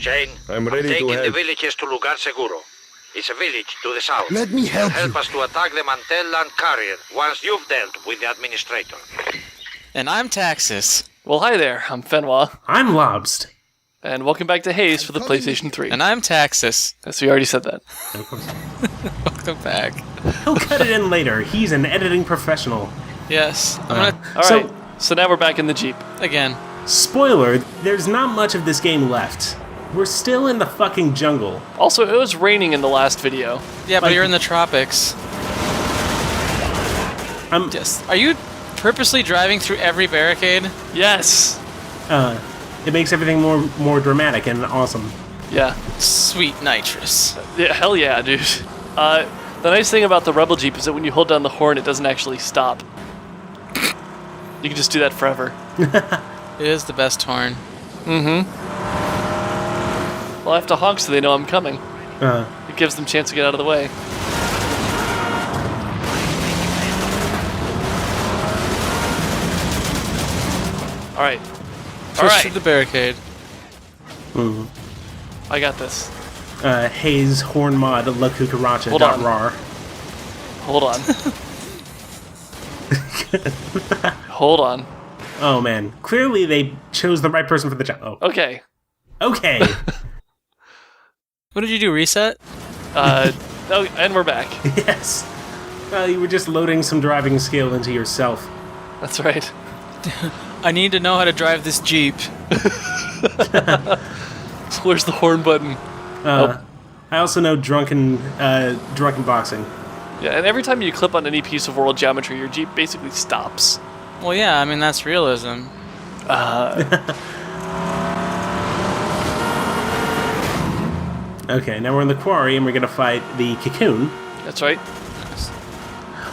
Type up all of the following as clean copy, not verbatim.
Jane, I'm ready to taking help. the villages to Lugar Seguro. It's a village to the south. Let me help you. Help us to attack the Mantelland carrier once you've dealt with the administrator. And I'm Taxis. Well, hi there. I'm Fenwa, I'm Lobst. and welcome back to Haze for the PlayStation 3. And I'm Taxis. Yes, we already said that. Welcome back. He'll cut it in later. He's an editing professional. Yes. I'm gonna... All right. So now we're back in the Jeep. Again. Spoiler, there's not much of this game left. We're still in the fucking jungle. Also, it was raining in the last video. Yeah, but Like- you're in the tropics. Just, are you purposely driving through every barricade? Yes. It makes everything more dramatic and awesome. Yeah. Sweet nitrous. Yeah. Hell yeah, dude. The nice thing about the Rebel Jeep is that when you hold down the horn, it doesn't actually stop. You can just do that forever. It is the best horn. Well, I have to honk so they know I'm coming. It gives them a chance to get out of the way. All right. Push through the barricade. I got this. Haze horn mod La Cucaracha. Hold on. Rar. Hold on. Hold on. Oh man, clearly they chose the right person for the job. Oh, Okay. okay. What did you do, reset? Oh, and we're back. Yes. You were just loading some driving skill into yourself. That's right. I need to know how to drive this Jeep. Where's the horn button? I also know drunken boxing. Yeah, and every time you clip on any piece of world geometry, your Jeep basically stops. Well, yeah, I mean, that's realism. Okay, now we're in the quarry and we're gonna fight the cocoon. That's right.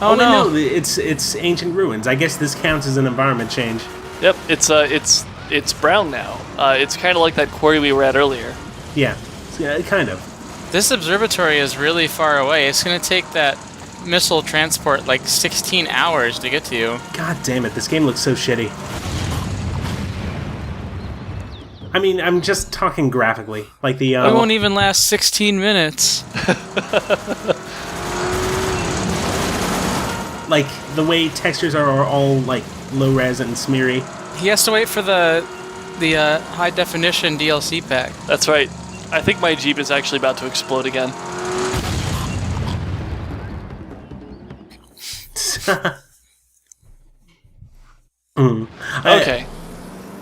Oh, no. Wait, no, it's ancient ruins. I guess this counts as an environment change. Yep, it's brown now. It's kind of like that quarry we were at earlier. Yeah, kind of. This observatory is really far away. It's going to take that missile transport like 16 hours to get to you. God damn it, this game looks so shitty. I mean, I'm just talking graphically. Like the... It won't even last 16 minutes. Like, the way textures are all, like, low-res and smeary. He has to wait for the high-definition DLC pack. That's right. I think my Jeep is actually about to explode again. Okay.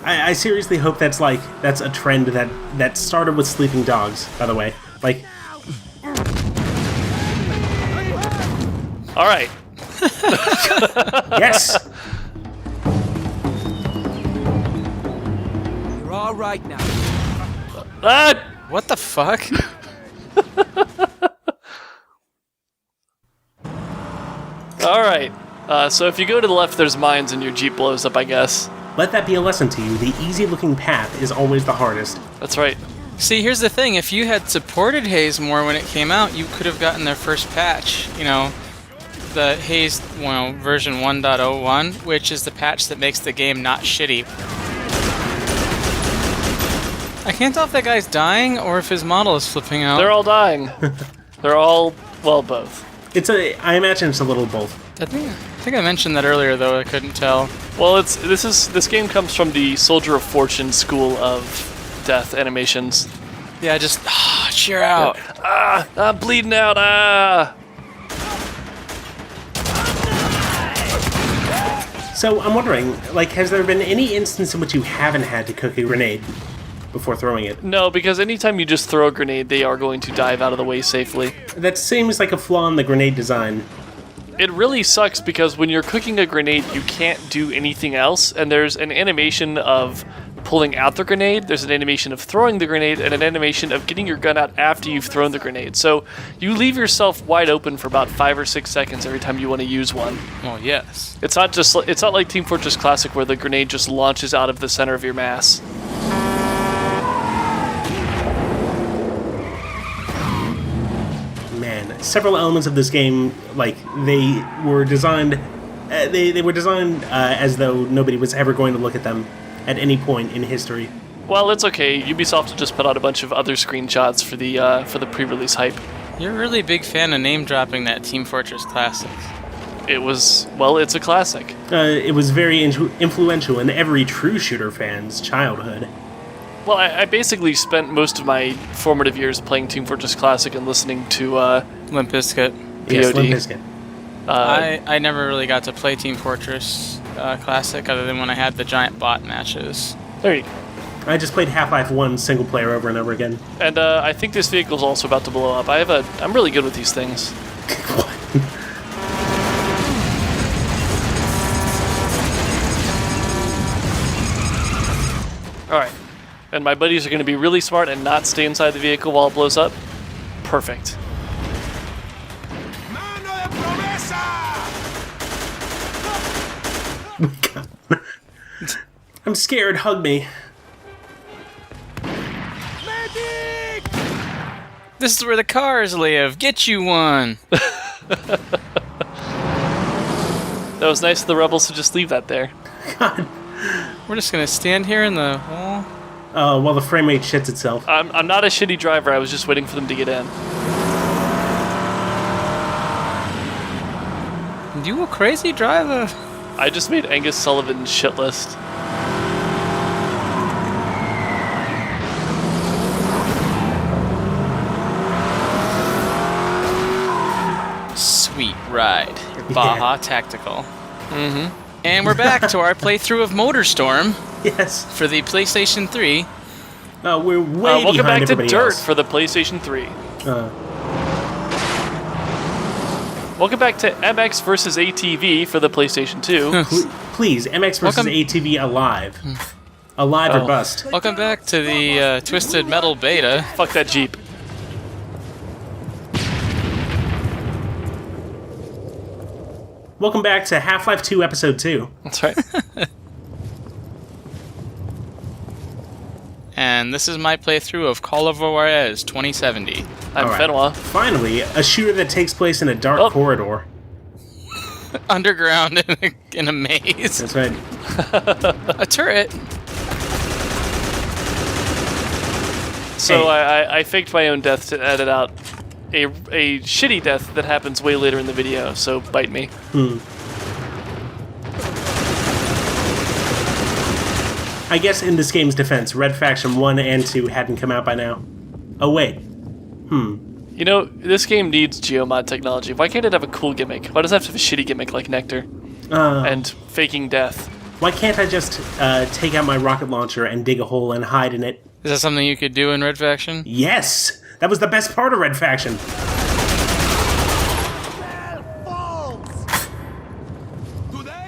I seriously hope that's a trend that started with sleeping dogs, by the way. Like... All right. Yes! You're all right now. Ah! What the fuck? All right. So if you go to the left, there's mines and your Jeep blows up, I guess. Let that be a lesson to you. The easy-looking path is always the hardest. That's right. See, here's the thing. If you had supported Haze more when it came out, you could have gotten their first patch. You know, the Haze, version 1.01, which is the patch that makes the game not shitty. I can't tell if that guy's dying or if his model is flipping out. They're all dying. They're all, well, both. I imagine it's a little both. I think I mentioned that earlier, though I couldn't tell. Well, this game comes from the Soldier of Fortune school of death animations. Yeah, just cheer out. Ah, I'm bleeding out. Ah. So I'm wondering, like, has there been any instance in which you haven't had to cook a grenade before throwing it? No, because anytime you just throw a grenade, they are going to dive out of the way safely. That seems like a flaw in the grenade design. It really sucks because when you're cooking a grenade, you can't do anything else, and there's an animation of pulling out the grenade, there's an animation of throwing the grenade, and an animation of getting your gun out after you've thrown the grenade. So you leave yourself wide open for about 5 or 6 seconds every time you want to use one. Well, yes. It's not like Team Fortress Classic where the grenade just launches out of the center of your mass. Man, several elements of this game, like, they were designed as though nobody was ever going to look at them at any point in history. Well, it's okay. Ubisoft just put out a bunch of other screenshots for the pre-release hype. You're a really big fan of name dropping that Team Fortress Classics. It's a classic. It was very influential in every true shooter fan's childhood. Well, I basically spent most of my formative years playing Team Fortress Classic and listening to Limp Bizkit. Yes, POD. Limp Bizkit. I never really got to play Team Fortress Classic other than when I had the giant bot matches. There you go. I just played Half-Life 1 single player over and over again. And I think this vehicle's also about to blow up. I'm really good with these things. Alright. And my buddies are going to be really smart and not stay inside the vehicle while it blows up. Perfect. I'm scared, hug me. This is where the cars live. Get you one. That was nice of the rebels to just leave that there. God. We're just gonna stand here in the wall. While the frame rate shits itself. I'm not a shitty driver. I was just waiting for them to get in. You a crazy driver. I just made Angus Sullivan's shit list. Sweet ride. Your Baja Tactical. Mm-hmm. And we're back to our playthrough of MotorStorm Yes. for the PlayStation 3. We're way Welcome behind back to everybody Dirt else. for the PlayStation 3. Welcome back to MX versus ATV for the PlayStation 2. Please, MX versus Welcome- ATV alive. Alive or bust. Welcome back to the Twisted Metal Beta. Fuck that Jeep. Welcome back to Half-Life 2 Episode 2. That's right. And this is my playthrough of Call of Juarez 2070. I'm All right. Fenwa. Finally, a shooter that takes place in a dark corridor. Underground in a maze. That's right. A turret. So Hey. I faked my own death to edit out a shitty death that happens way later in the video, so bite me. I guess in this game's defense, Red Faction 1 and 2 hadn't come out by now. Oh, wait. You know, this game needs geomod technology. Why can't it have a cool gimmick? Why does it have to have a shitty gimmick like Nectar? And faking death? Why can't I just take out my rocket launcher and dig a hole and hide in it? Is that something you could do in Red Faction? Yes! That was the best part of Red Faction.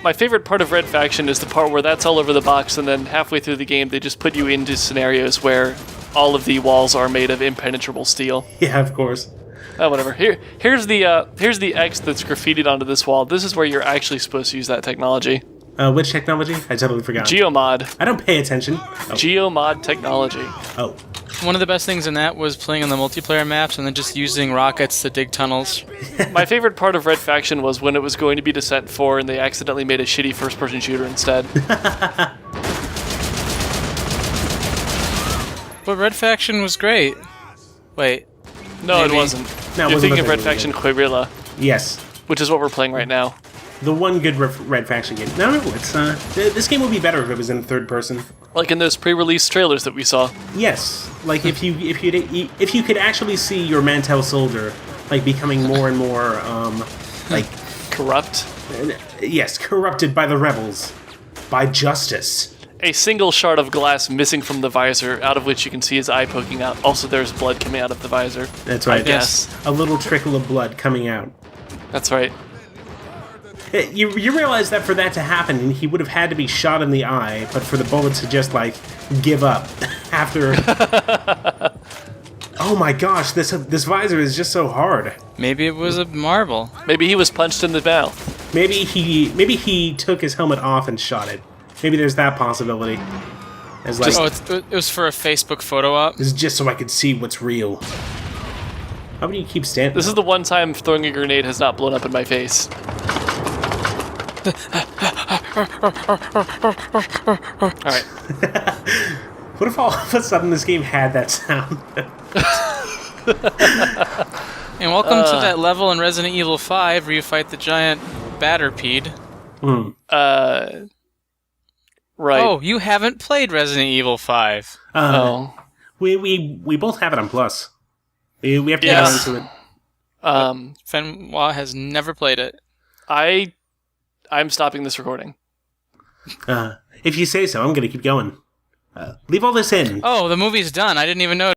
My favorite part of Red Faction is the part where that's all over the box, and then halfway through the game they just put you into scenarios where all of the walls are made of impenetrable steel. Yeah, of course. Oh, whatever. Here's the X that's graffitied onto this wall. This is where you're actually supposed to use that technology. Which technology? I totally forgot. Geomod. I don't pay attention. Geomod technology. Oh. One of the best things in that was playing on the multiplayer maps and then just using rockets to dig tunnels. My favorite part of Red Faction was when it was going to be Descent 4 and they accidentally made a shitty first-person shooter instead. But Red Faction was great. Wait. No, Maybe. it wasn't. No, it You're wasn't thinking of the Red thing we Faction did. Querilla, Yes. which is what we're playing right now. The one good Red Faction game. No, it's this game would be better if it was in third person. Like in those pre-release trailers that we saw. Yes, like if you could actually see your Mantel soldier like becoming more and more like Corrupt. yes, corrupted by the rebels, by justice. A single shard of glass missing from the visor, out of which you can see his eye poking out. Also, there's blood coming out of the visor. That's right. I guess. A little trickle of blood coming out. That's right. You realize that for that to happen, he would have had to be shot in the eye, but for the bullet to just like give up after. Oh my gosh, this visor is just so hard. Maybe it was a marble. Maybe he was punched in the mouth. Maybe he took his helmet off and shot it. Maybe there's that possibility. As like, Oh, it was for a Facebook photo op. this is just so I could see what's real. How do you keep standing? This is the one time throwing a grenade has not blown up in my face. Alright. What if all of a sudden this game had that sound? And welcome to that level in Resident Evil 5 where you fight the giant Batterpeed. Right. Oh, you haven't played Resident Evil 5. We both have it on Plus. We have to get Yes. into it. Fenwa has never played it. I'm stopping this recording. If you say so, I'm going to keep going. Leave all this in. Oh, the movie's done. I didn't even know.